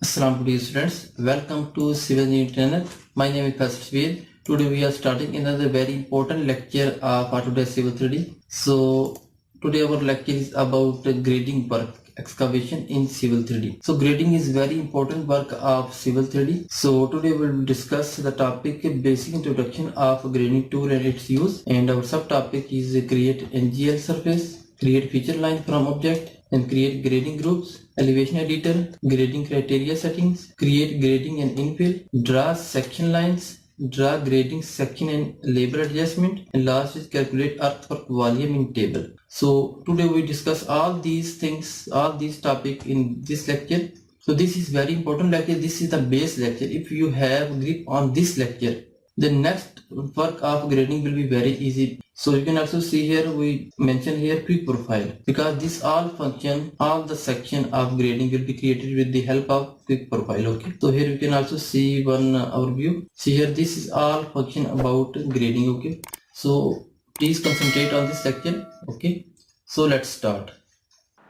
Assalamu alaikum students, welcome to Civil Internet. My name is Pastor Veer. Today we are starting another very important lecture for today's Civil 3D. So today our lecture is about grading work, excavation in Civil 3D. So grading is very important work of Civil 3D. So today we will discuss the topic basic introduction of grading tool and its use, and our subtopic is create NGL surface, create feature line from object, and create grading groups, elevation editor, grading criteria settings, create grading and infill, draw section lines, draw grading section and label adjustment, and last is calculate earthwork volume in table. So today we discuss all these things, all these topics in this lecture. So this is very important lecture. This is the base lecture. If you have grip on this lecture, the next work of grading will be very easy. So you can also see here we mention here quick profile, because this all function, all the section of grading will be created with the help of quick profile. Okay, so here you can also see one overview. See here, this is all function about grading. Okay, so please concentrate on this lecture. Okay, so let's start.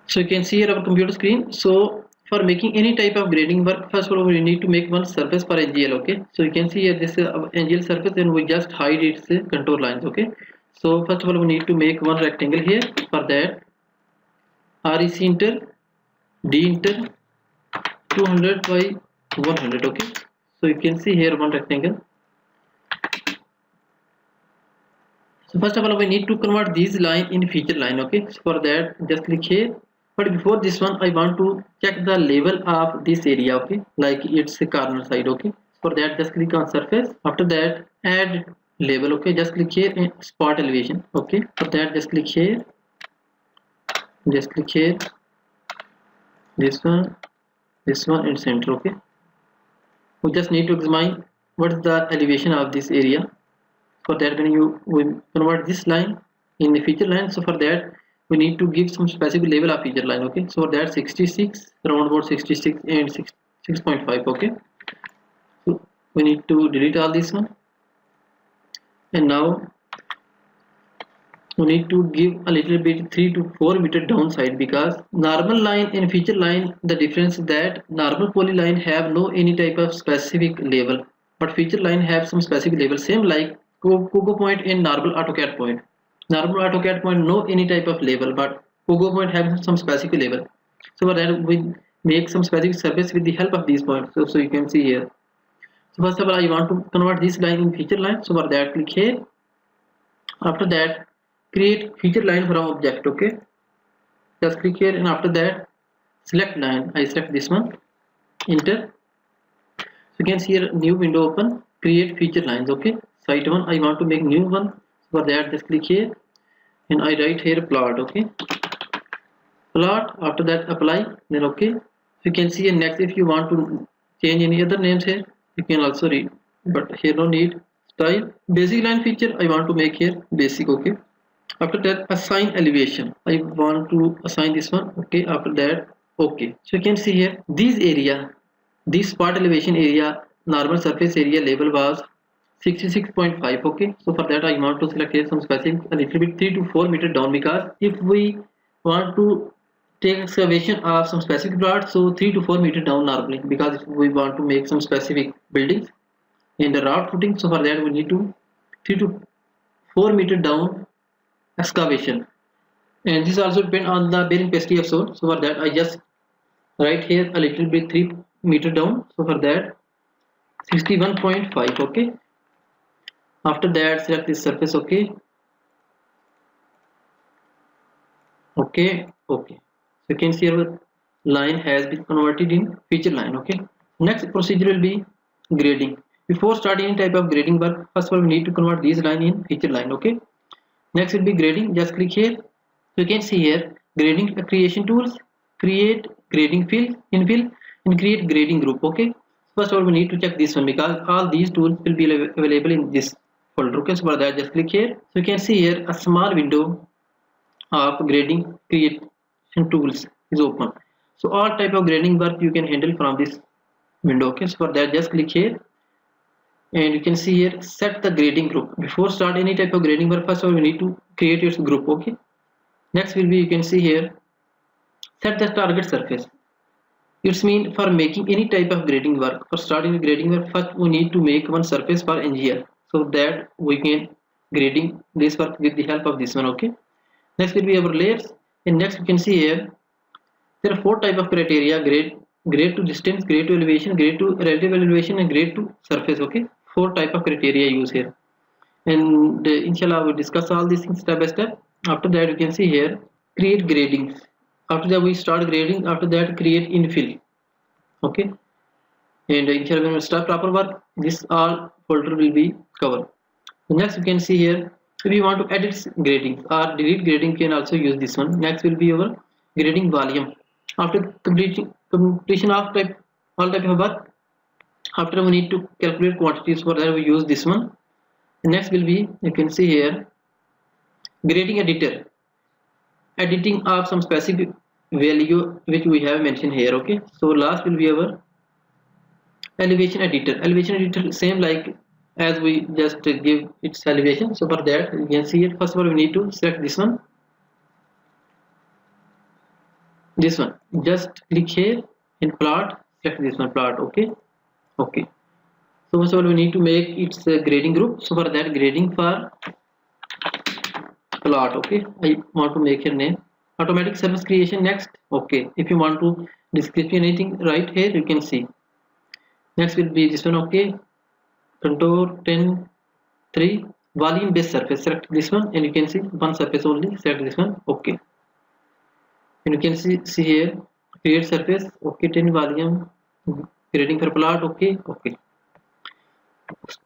So you can see here our computer screen. So for making any type of grading work, first of all we need to make one surface for NGL. Okay, so you can see here this is our NGL surface, and we just hide its contour lines. Okay, so first of all we need to make one rectangle here. For that, REC enter, D enter 200 by 100. Okay, so you can see here one rectangle. So first of all we need to convert these line in feature line. Okay, so for that just click here. But before this one, I want to check the level of this area. Okay, like it's a corner side. Okay, for that just click on surface. After that, add label. Okay, just click here and spot elevation. Okay, for that just click here, just click here, this one and center. Okay, we just need to examine what is the elevation of this area. For that, when you will convert this line in the feature line, so for that we need to give some specific level of feature line. Okay, so for that 66, around about 66 and 6.5. Okay, so we need to delete all this one, and now we need to give a little bit 3 to 4 meter downside, because normal line and feature line, the difference is that normal polyline have no any type of specific level, but feature line have some specific level, same like Pogo point and normal AutoCAD point. Normal AutoCAD point no any type of label, but Pogo point have some specific label. So for that we make some specific surface with the help of these points. So you can see here. So first of all I want to convert this line in feature line. So for that click here. After that create feature line from object. Okay, just click here, and after that select line. I select this one. Enter. So you can see here new window open. Create feature lines. Okay, site one I want to make new one. For that just click here and I write here plot. Okay, plot. After that apply, then okay. So you can see here next, if you want to change any other names here you can also read, but here no need. Style basic line feature I want to make here basic. Okay, after that assign elevation I want to assign this one. Okay, after that okay. So you can see here this area, this spot elevation area, normal surface area label was 66.5. Okay, so for that I want to select here some specific a little bit 3 to 4 meter down, because if we want to take excavation of some specific plot, so 3 to 4 meter down normally, because if we want to make some specific buildings in the route footing, so for that we need to 3 to 4 meter down excavation, and this also depend on the bearing capacity of soil. So for that I just write here a little bit 3 meter down. So for that 61.5. Okay, after that select this surface. Okay, okay. So you can see our line has been converted in feature line. Okay, next procedure will be grading. Before starting any type of grading work, first of all we need to convert these line in feature line. Okay, next will be grading. Just click here. So you can see here grading creation tools, create grading fill, infill, and create grading group. Okay, first of all we need to check this one, because all these tools will be available in this folder. Okay, so for that just click here. So you can see here a small window of grading creation tools is open. So all type of grading work you can handle from this window. Okay, so for that just click here, and you can see here set the grading group. Before start any type of grading work, first of all we need to create its group. Okay, next will be, you can see here, set the target surface. It's mean for making any type of grading work. For starting grading work, first we need to make one surface for NGL so that we can grading this work with the help of this one. Okay. Next will be our layers. And next you can see here there are four type of criteria: grade to distance, grade to elevation, grade to relative elevation, and grade to surface. Okay, four type of criteria used here. And inshallah we will discuss all these things step by step. After that you can see here create gradings. After that we start grading. After that create infill. Okay, and inshallah when we start proper work, this all folder will be covered. Next you can see here if you want to edit grading or delete grading, can also use this one. Next will be our grading volume. After completion of all type of work, after we need to calculate quantities, for that we use this one. Next will be, you can see here, grading editor, editing of some specific value which we have mentioned here. Okay, so last will be our elevation editor. Elevation editor same like as we just give its elevation. So for that you can see it. First of all we need to select this one. Just click here in plot, select this one, plot. Okay. So first of all we need to make its grading group. So for that grading for plot. Okay, I want to make your name automatic service creation. Next. Okay, if you want to description anything right here you can see. Next will be this one. Okay, contour 10 3 volume based surface, select this one, and you can see one surface only, select this one. Okay, and you can see here create surface. Okay, 10 volume, grading for plot. Okay.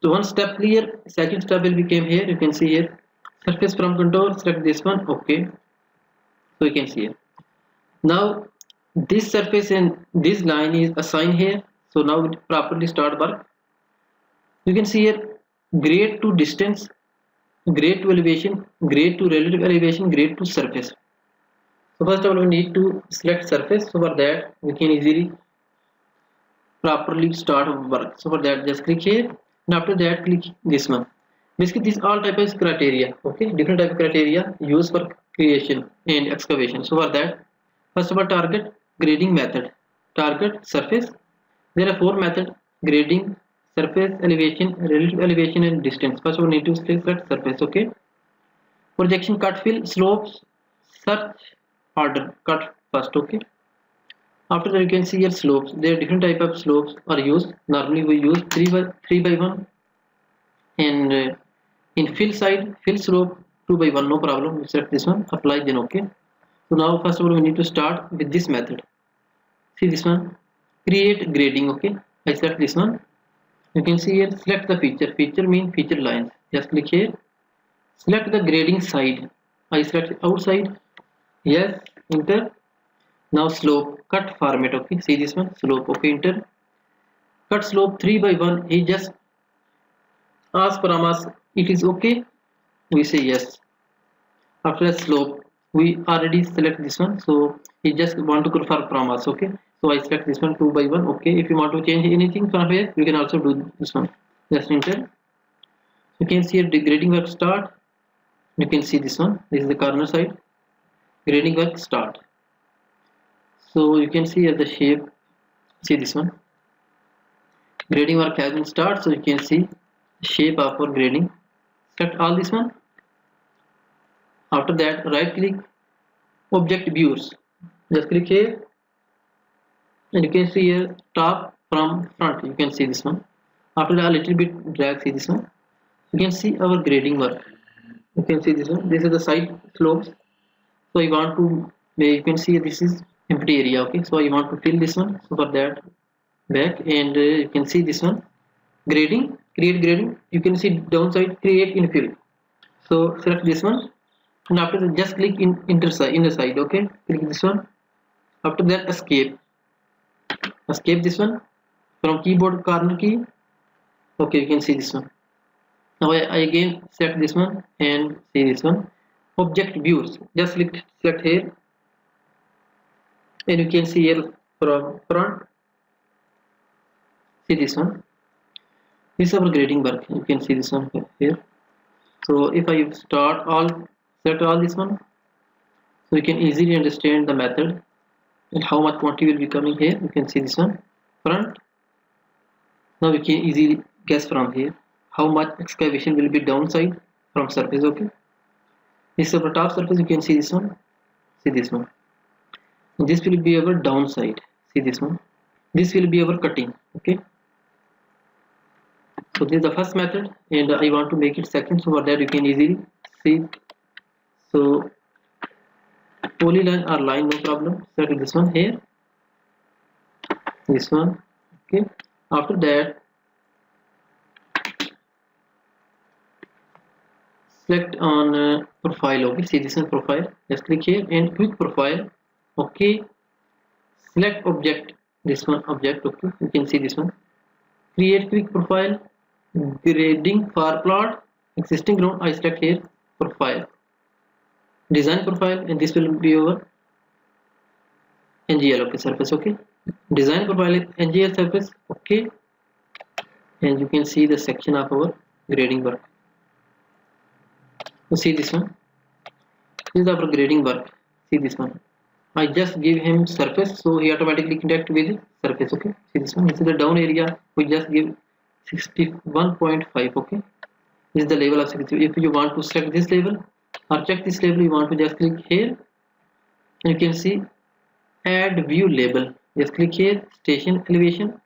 So one step clear. Second step will become here, you can see here surface from contour, select this one. Okay, so you can see here now this surface and this line is assigned here. So now we properly start work. You can see here grade to distance, grade to elevation, grade to relative elevation, grade to surface. So first of all we need to select surface. So for that we can easily properly start work. So for that just click here, and after that click this one. Basically these all type of criteria. Okay, different type of criteria used for creation and excavation. So for that first of all target grading method, target surface. There are four methods: grading, surface, elevation, relative elevation, and distance. First we need to select surface. Okay, projection, cut, fill, slopes, search order, cut first. Okay, after that you can see here slopes. There are different type of slopes are used. Normally we use 3 by 1, and in fill side fill slope 2 by 1, no problem. We select this one, apply, then okay. So now first of all we need to start with this method. See this one, create grading. Okay, I select this one. You can see here select the feature mean feature lines. Just click here, select the grading side. I select outside. Yes, enter. Now slope, cut format. Okay, see this one, slope. Okay, enter. Cut slope 3 by 1. He just ask from us it is okay, we say yes. After that slope we already select this one, so he just want to confirm from us. Okay, so I select this one 2 by 1. Okay, if you want to change anything from here you can also do this one, just enter. You can see here the grading work start. You can see this one, this is the corner side, grading work start. So you can see here the shape, see this one, grading work has been started. So you can see shape of our grading. Select all this one. After that right click, object views, just click here, and you can see here top from front. You can see this one. After that a little bit drag, see this one. You can see our grading work. You can see this one, this is the side slopes. So I want to, you can see this is empty area. Okay, so I want to fill this one. So for that back, and you can see this one, grading, create grading. You can see downside, create infill. So select this one, and after that just click in inner side. Okay, click this one. After that escape this one from keyboard corner key. Okay, you can see this one. Now I again select this one and see this one, object views. Just select here, and you can see here from front. See this one, this is our grading work. You can see this one here. So if I select all this one, so you can easily understand the method. and how much quantity will be coming here. You can see this one front. Now we can easily guess from here how much excavation will be downside from surface. Okay, this is the top surface. You can see this one. See this one. And this will be our downside. See this one. This will be our cutting. Okay. So this is the first method, and I want to make it second. So for that you can easily see. So polyline or line, no problem. Select this one here. This one. Okay. After that, select on profile. Okay, see this one profile. Just click here and quick profile. Okay, select object. This one object. Okay, you can see this one. Create quick profile. Grading for plot. Existing ground. I select here profile. Design profile, and this will be over NGL. Okay, surface. Okay, design profile NGL surface. Okay, and you can see the section of our grading work. So see this one. This is our grading work. See this one. I just give him surface, so he automatically connect with surface. Okay. See this one. This is the down area. We just give 61.5. Okay. This is the level of 60. If you want to select this level or check this level, you want to just click here, and you can see add view label. Just click here. Station elevation.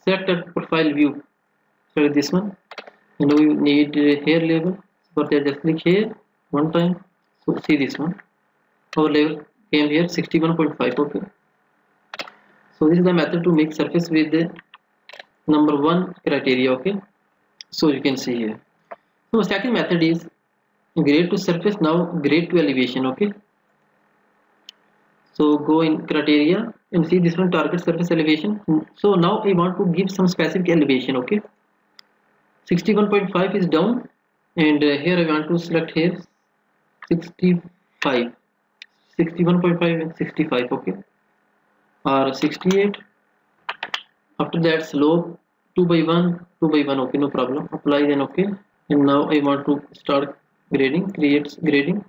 Select a profile view. Select this one. And now you need here label. For that, just click here one time. So see this one. Our level came here 61.5. Okay. So this is the method to make surface with the number 1 criteria. Okay. So you can see here. So second method is grade to surface. Now grade to elevation. Okay. So go in criteria and see this one, target surface elevation. So now I want to give some specific elevation. Okay. 61.5 is down, and here I want to select here 65, 61.5 and 65. Okay, or 68. After that, slope 2 by 1, 2 by 1. Okay, no problem. Apply, then okay. And now I want to start grading. Create grading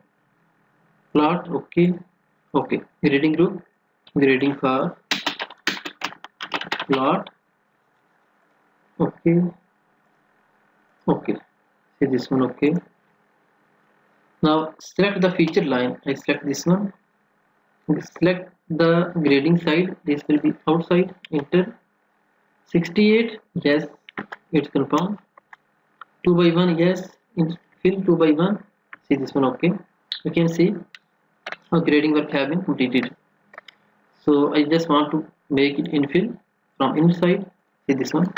plot. Okay. Okay, grading group, grading for plot. Okay. Okay, see this one. Okay, now select the feature line. I select this one. Select the grading side. This will be outside. Enter 68. Yes, it's confirmed. 2 by 1. Yes, fill 2 by 1. See this one. Okay, you can see our grading work have been completed. So I just want to make it infill from inside. See this one.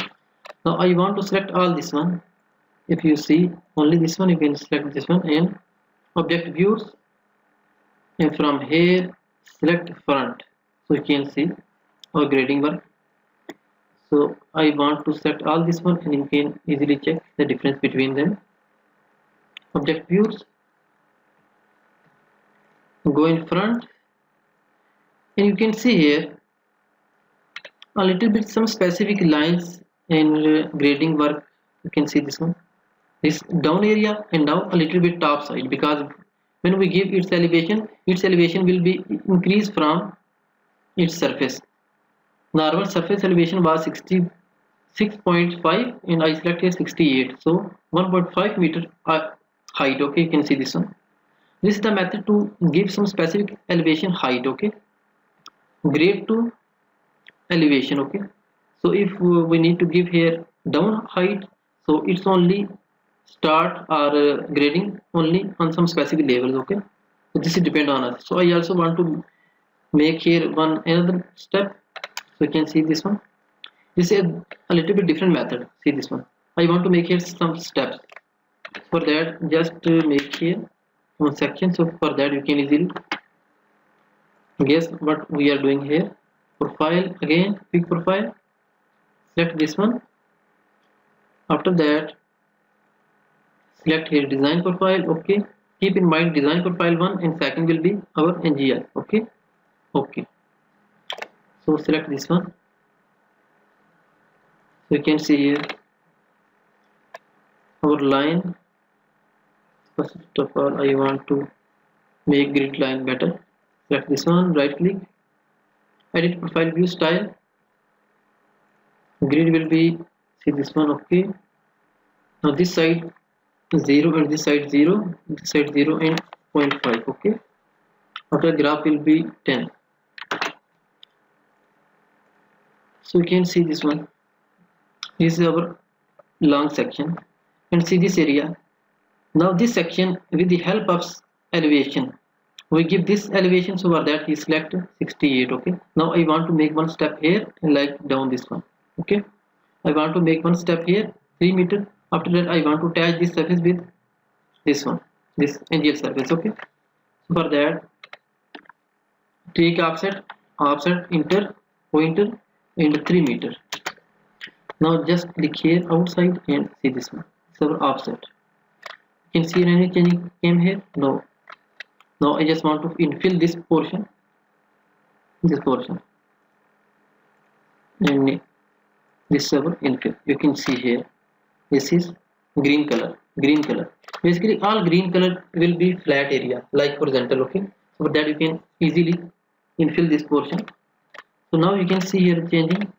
Now I want to select all this one. If you see only this one, you can select this one and object views, and from here select front. So you can see our grading work. So I want to select all this one, and you can easily check the difference between them. Object views, go in front, and you can see here a little bit some specific lines in grading work. You can see this one, this down area, and now a little bit top side, because when we give its elevation will be increased from its surface. Normal surface elevation was 66.5 and I select here 68, so 1.5 meter height. Okay, you can see this one. This is the method to give some specific elevation height. Okay, grade to elevation. Okay, so if we need to give here down height, so it's only start or grading only on some specific levels. Okay, so this is depend on us. So I also want to make here another step. So you can see this one. This is a little bit different method. See this one. I want to make here some steps. For that, just make here one section. So for that, you can easily guess what we are doing here. Profile again, quick profile. Select this one. After that, select here design profile. Okay, keep in mind design profile 1 and second will be our NGL. Okay, okay. So select this one. So you can see here our line. First of all, I want to make grid line better. Select this one, right click, edit profile view style. Grid will be, see this one, okay. Now this side 0 and this side 0, this side 0 and 0.5, okay. After graph will be 10. So you can see this one. This is our long section, and see this area. Now this section, with the help of elevation, we give this elevation, so for that he select 68, okay. Now I want to make one step here and like down this one, okay. I want to make one step here 3 meter. After that I want to attach this surface with this one, this NGL surface, okay. So for that take offset, enter, pointer and 3 meter. Now just click here outside and see this one. It's our offset. You can see any changing came here? No. Now I just want to infill this portion, and this is our infill. You can see here. This is green color. Basically all green color will be flat area like horizontal, okay. So for that you can easily infill this portion. So now you can see here changing.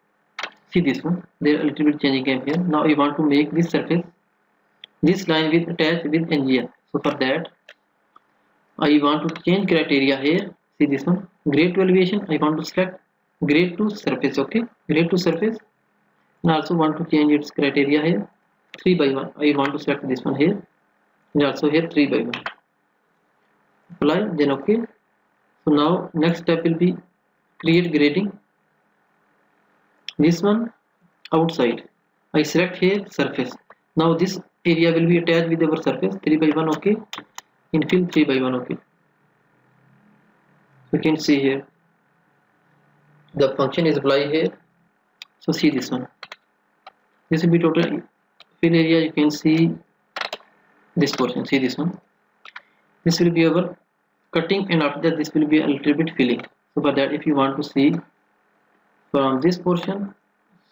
See this one, there a little bit changing came here. Now I want to make this surface, this line with attached with NGL. So for that I want to change criteria here. See this one, grade to elevation. I want to select grade to surface, okay. Grade to surface, and also want to change its criteria here 3 by 1. I want to select this one here, and also here 3 by 1. Apply, then okay. So now next step will be create grading. This one outside, I select here surface. Now this area will be attached with our surface 3 by 1, okay. Infill 3 by 1, okay. You can see here the function is apply here. So see this one, this will be total fill area. You can see this portion, see this one, this will be our cutting, and after that this will be a little bit filling. So for that if you want to see from this portion,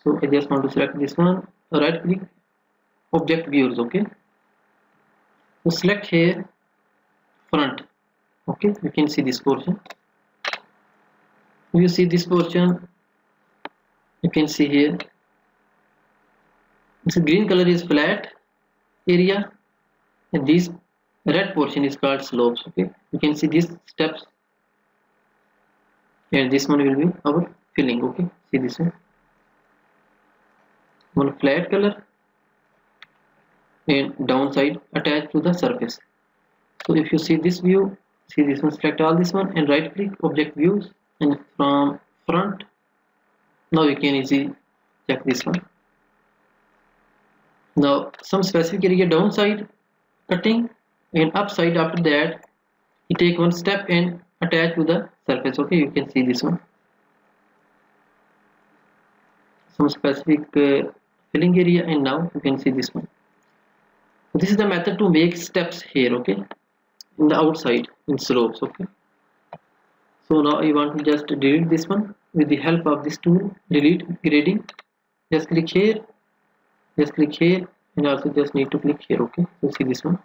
so I just want to select this one, right click, object views, okay. So select here front, okay. You can see this portion. You see this portion, you can see here this green color is flat area, and this red portion is called slopes, okay. You can see these steps, and this one will be our filling, okay. See this one flat color and downside attached to the surface. So if you see this view, see this one, select all this one and right click object views, and from front now you can easily check this one. Now some specific area downside cutting, and upside after that you take one step and attach to the surface, okay. You can see this one, some specific filling area, and now you can see this one. So this is the method to make steps here, okay, in the outside in slopes, okay. So now I want to just delete this one with the help of this tool, delete grading. Just click here, and also just need to click here, okay. So see this one,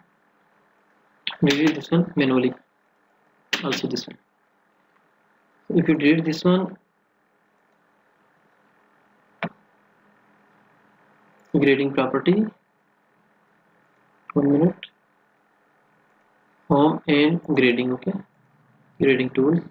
delete this one manually, also this one. So if you delete this one, grading property, 1 minute, home and grading, okay, grading tool.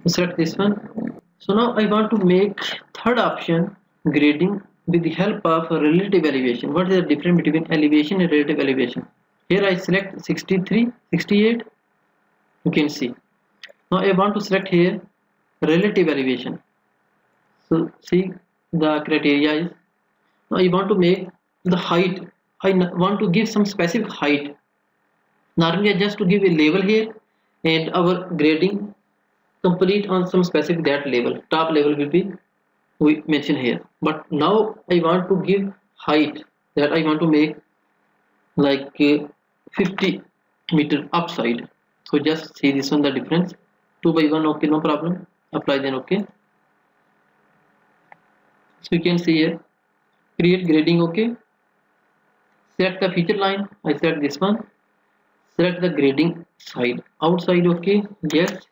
Select this one. So now I want to make third option, grading with the help of relative elevation. What is the difference between elevation and relative elevation? Here I select 63, 68, you can see. Now I want to select here relative elevation. So see the criteria is, now I want to make the height. I want to give some specific height. Normally I just to give a level here, and our grading complete on some specific that level, top level will be we mention here. But now I want to give height, that I want to make like 50 meter upside. So just see this one, the difference 2 by 1, okay, no problem, apply, then okay. So you can see here create grading, okay. Select the feature line, I select this one, select the grading side outside, okay, yes.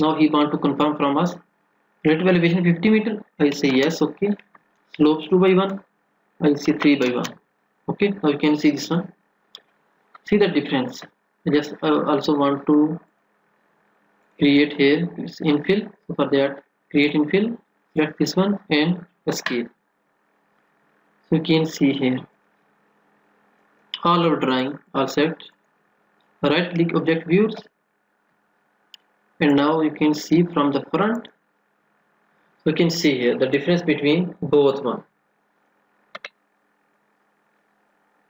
Now he want to confirm from us, Relative elevation 50 meter, I say yes. Okay. Slopes 2 by 1, I say 3 by 1. Okay, now you can see this one. See the difference. I just also want to create here it's infill. So for that, create infill, select this one and escape. So you can see here all our drawing all set. Right click object views, and now you can see from the front. So you can see here the difference between both one.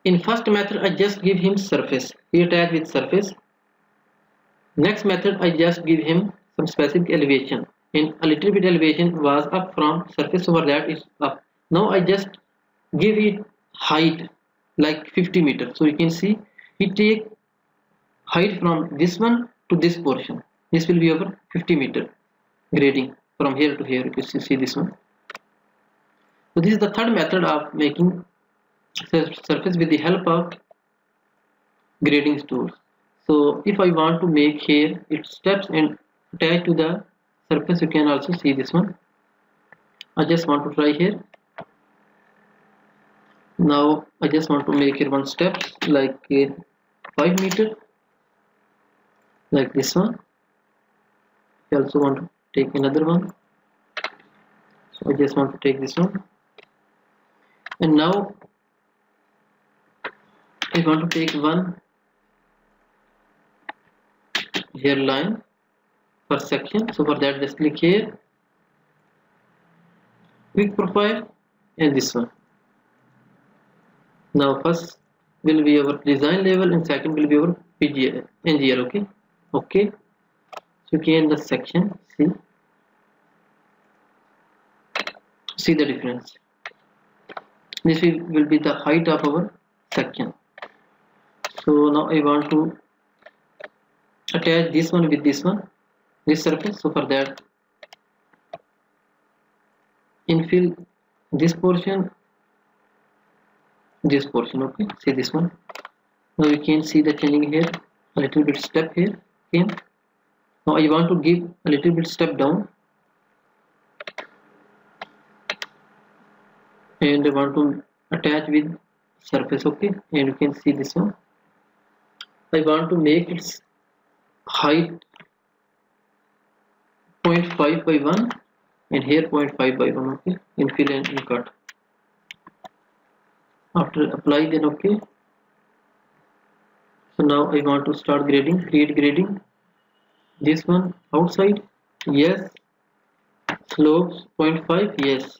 In first method, I just give him surface. He attach with surface. Next method, I just give him some specific elevation. And a little bit elevation was up from surface, over that is up. Now I just give it height like 50 meters. So you can see he take height from this one to this portion. This will be over 50 meter grading from here to here. You can see this one. So this is the third method of making surface with the help of grading tools. So if I want to make here its steps and attach to the surface, you can also see this one. I just want to try here. Now I just want to make here one step like 5 meter, like this one. I also want to take another one. So I just want to take this one, and now I want to take one here line per section. So for that, just click here, quick profile, and this one. Now first will be our design level and second will be our PGL, NGL. Okay, okay. So okay, in the section, see the difference. This will be the height of our section. So now I want to attach this one with this one, this surface. So for that, infill this portion, okay. See this one. Now you can see the changing here, a little bit step here. Okay. Now I want to give a little bit step down, and I want to attach with surface. Okay, and you can see this one. I want to make its height 0.5 by 1 and here 0.5 by 1. Okay, infill and cut. After apply, then okay. So now I want to start grading, create grading. This one outside, yes. Slopes 0.5, yes.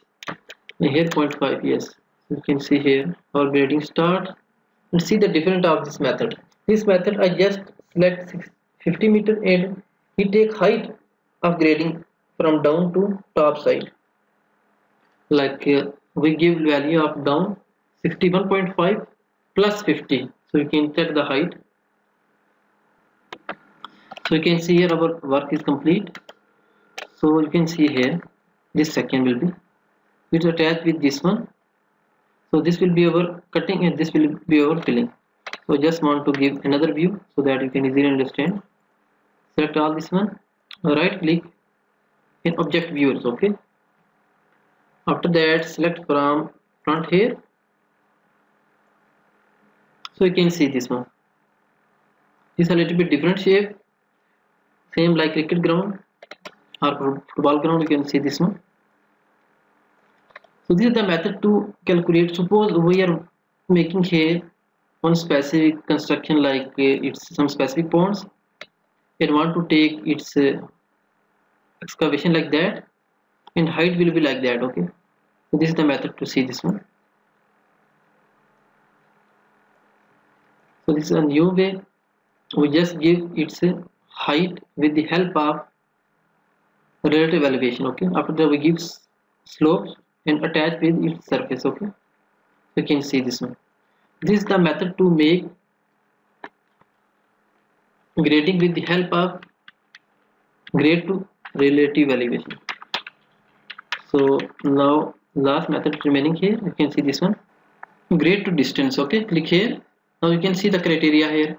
And here 0.5, yes. You can see here our grading start, and see the difference of this method. This method I just select 50 meter and we take height of grading from down to top side. Like we give value of down 61.5 plus 50. So you can check the height. So you can see here our work is complete. So you can see here this second will be it's attached with this one. So this will be our cutting and this will be our filling. So just want to give another view so that you can easily understand. Select all this one, right click in object viewers. Okay, after that select from front here. So you can see this one. This is a little bit different shape, same like cricket ground or football ground. You can see this one. So this is the method to calculate. Suppose we are making here one specific construction, like it's some specific ponds, and want to take its excavation like that, and height will be like that. Okay, so this is the method to see this one. So this is a new way. We just give its height with the help of relative elevation. Okay, after that we give slopes and attach with its surface. Okay, you can see this one. This is the method to make grading with the help of grade to relative elevation. So now last method remaining here. You can see this one, grade to distance. Okay, click here. Now you can see the criteria here.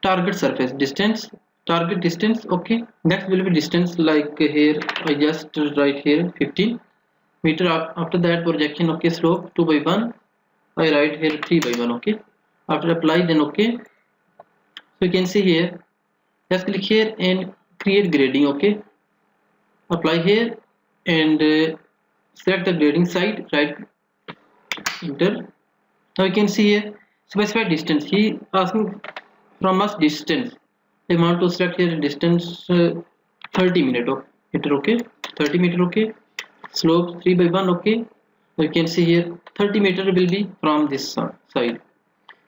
Target surface distance target distance. Okay, next will be distance, like here I just write here 15 meter. After that projection, okay, slope 2 by 1, I write here 3 by 1. Okay, after apply, then okay, so you can see here, just click here and create grading. Okay, apply here and select the grading side, right, enter. Now you can see here specify distance. He asking from us distance. I want to select here distance 30 meter. Okay, 30 meter. Okay, slope 3 by 1. Okay, so you can see here 30 meter will be from this side.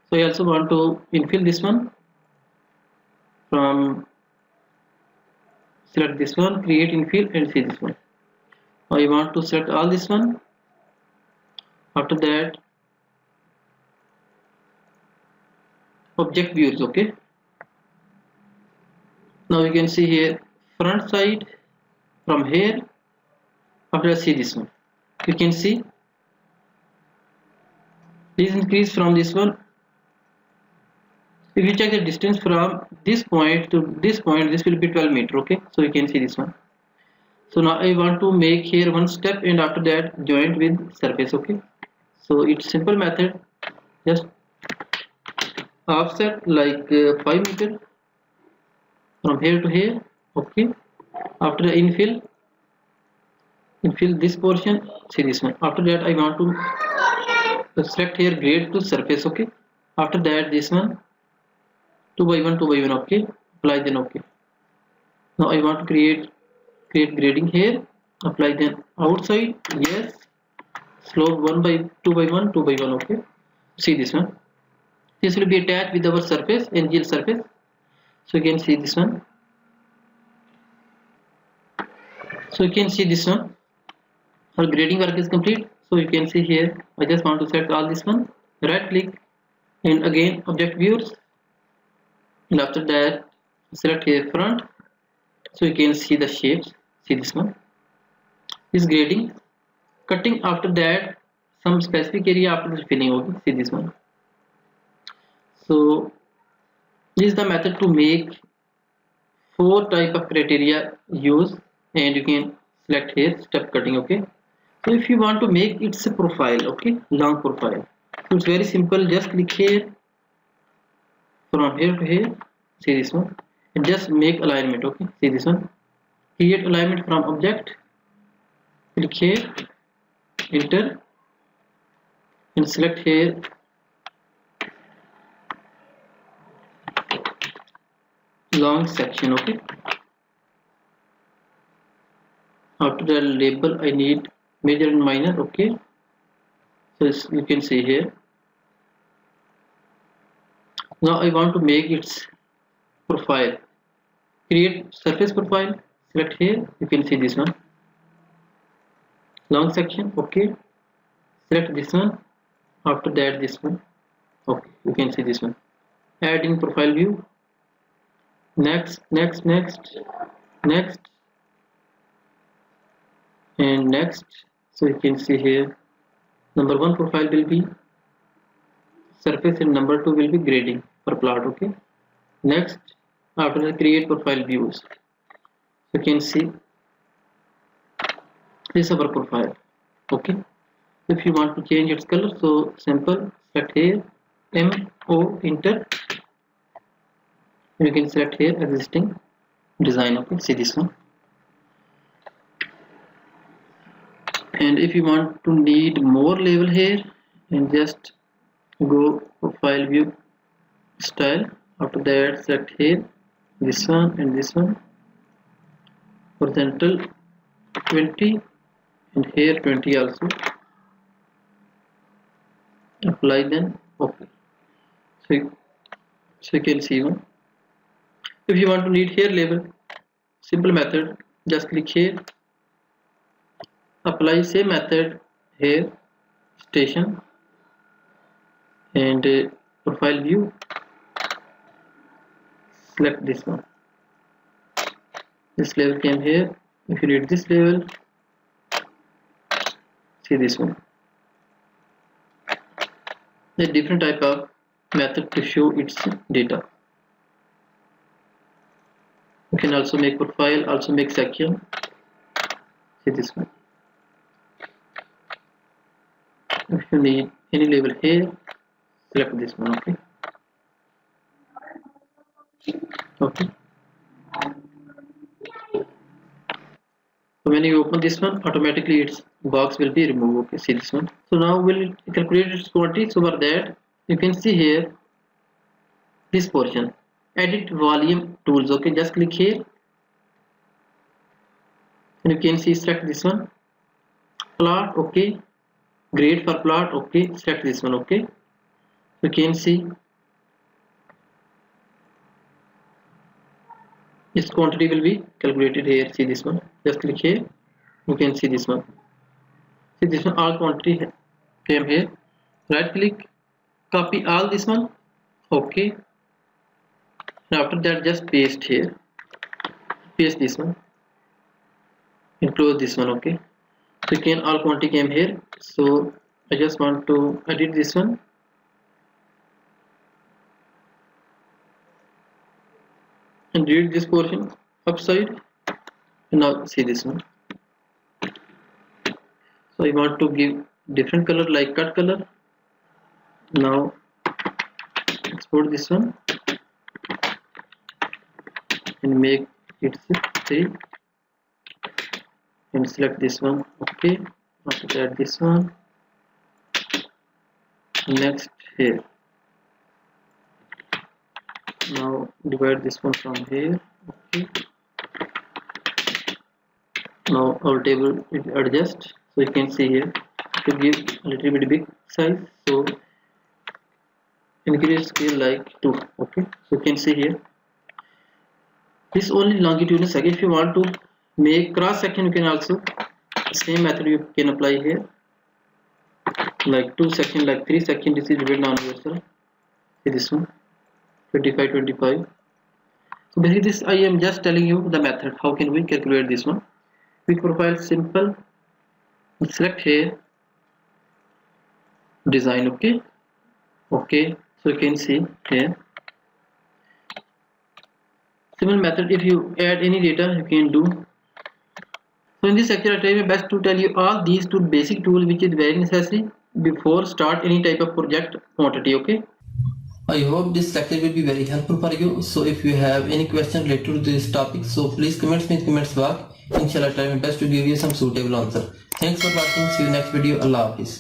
So I also want to infill this one from, select this one, create infill, and see this one. I want to select all this one. After that, object views. Okay, now you can see here front side from here. After see this one, you can see, please increase from this one. If you check the distance from this point to this point, this will be 12 meter. Okay, so you can see this one. So now I want to make here one step, and after that joint with surface. Okay, so it's simple method, just offset like 5 meter from here to here. Okay, after the infill this portion, see this one. After that I want to select here grade to surface. Okay, after that this one 2 by 1, 2 by 1. Okay, apply, then okay. Now I want to create grading here, apply, then outside, yes, slope 1 by 2 by 1, 2 by 1. Okay, see this one, this will be attached with our surface, NGL surface. So you can see this one, so you can see this one, our grading work is complete. So you can see here, I just want to select all this one, right click, and again object views, and after that select here front. So you can see the shapes, see this one, this grading, cutting, after that some specific area after the filling. Okay, see this one. So this is the method to make 4 type of criteria use, and you can select here step cutting. Okay, so if you want to make its a profile, okay, long profile, so it's very simple, just click here from here to here, see this one, and just make alignment. Okay, see this one, create alignment from object, click here, enter, and select here long section. Okay, after the label I need major and minor. Okay, so you can see here, now I want to make its profile, create surface profile, select here, you can see this one, long section. Okay, select this one, after that this one. Okay, you can see this one, adding profile view, next, next, next, next, and next. So you can see here, number 1 profile will be surface, and number 2 will be grading per plot. Okay, next, after the create profile views, you can see this is our profile. Okay, if you want to change its color, so simple, select here MO, enter, you can select here existing design. Okay, see this one, and if you want to need more level here, and just go profile view style, after that select here this one and this one, horizontal 20, and here 20 also, apply, then okay. So you can see one. If you want to need here label, simple method, just click here, apply same method here, station, and profile view, select this one, this level came here. If you need this level, see this one, a different type of method to show its data. You can also make profile, also make section. See this one. If you need any label here, select this one. Okay. So when you open this one, automatically its box will be removed. Okay, see this one. So now we'll calculate its quantity. So for that, you can see here this portion, edit volume tools. Okay, just click here, and you can see select this one, plot. Okay, grade for plot. Okay, select this one. Okay, you can see this quantity will be calculated here. See this one, just click here, you can see this one. See this one, all quantity came here. Right click, copy all this one. Okay, and after that just paste here, paste this one and close this one. Okay, so again all quantity came here. So I just want to edit this one, and delete this portion upside, and now see this one. So I want to give different color like cut color. Now export this one and make it 3 and select this one. Okay, after that this one, next here. Now divide this one from here. Okay, now our table is adjust, so you can see here to give a little bit big size, so increase scale like 2. Okay, so you can see here this only longitudinal section. If you want to make cross section, you can also same method you can apply here, like 2 section, like 3 section. This is depend on yourself. See this one, 25 25. So basically this I am just telling you the method how can we calculate this one. Quick profile, simple. Select here design. Okay, so you can see here similar method. If you add any data, you can do. So in this lecture I try my best to tell you all these two basic tools which is very necessary before start any type of project quantity. Okay, I hope this lecture will be very helpful for you. So if you have any question related to this topic, so please comment me in the comments box. Inshallah, I try my best to give you some suitable answer. Thanks for watching. See you next video. Allah Hafiz.